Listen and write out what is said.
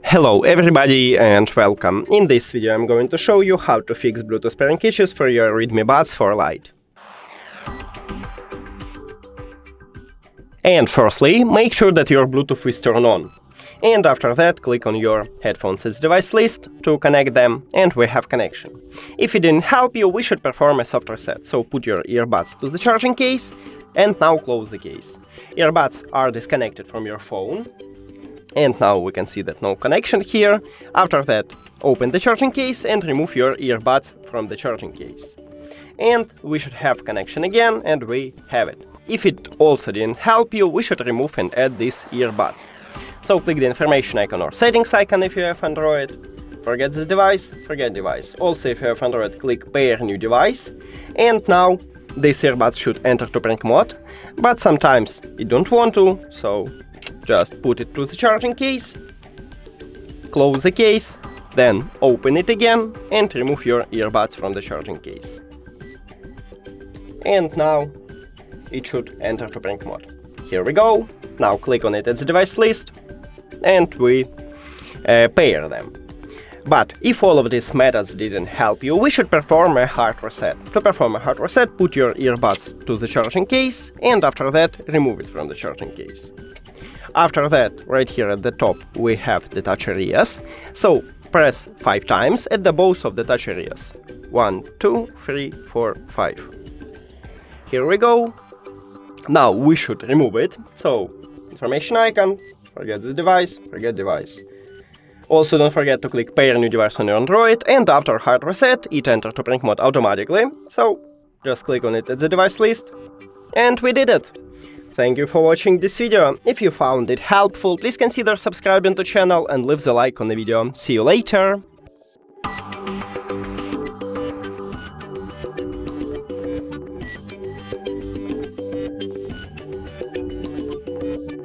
Hello everybody and welcome. In this video I'm going to show you how to fix Bluetooth pairing issues for your REDMI Buds for Lite. And firstly, make sure that your Bluetooth is turned on. And after that, click on your headphones as device list to connect them, and we have connection. If it didn't help you, we should perform a soft reset. So put your earbuds to the charging case and now close the case. Earbuds are disconnected from your phone. And now we can see that no connection here. After that, open the charging case and remove your earbuds from the charging case. And we should have connection again, and we have it. If it also didn't help you, we should remove and add these earbuds. So click the information icon or settings icon if you have Android. Forget this device, forget device. Also if you have Android, click pair new device. And now these earbuds should enter to pairing mode, but sometimes it don't want to, so just put it to the charging case, close the case, then open it again and remove your earbuds from the charging case. And now it should enter to pairing mode. Here we go. Now click on it at the device list and we pair them. But if all of these methods didn't help you, we should perform a hard reset. To perform a hard reset, put your earbuds to the charging case and after that remove it from the charging case. After that, right here at the top, we have the touch areas. So press 5 times at the both of the touch areas. 1, 2, 3, 4, 5. Here we go. Now we should remove it. So information icon, forget this device, forget device. Also don't forget to click pair new device on your Android, and after hard reset, it enters to pairing mode automatically. So just click on it at the device list, and we did it. Thank you for watching this video. If you found it helpful, please consider subscribing to the channel and leave the like on the video. See you later!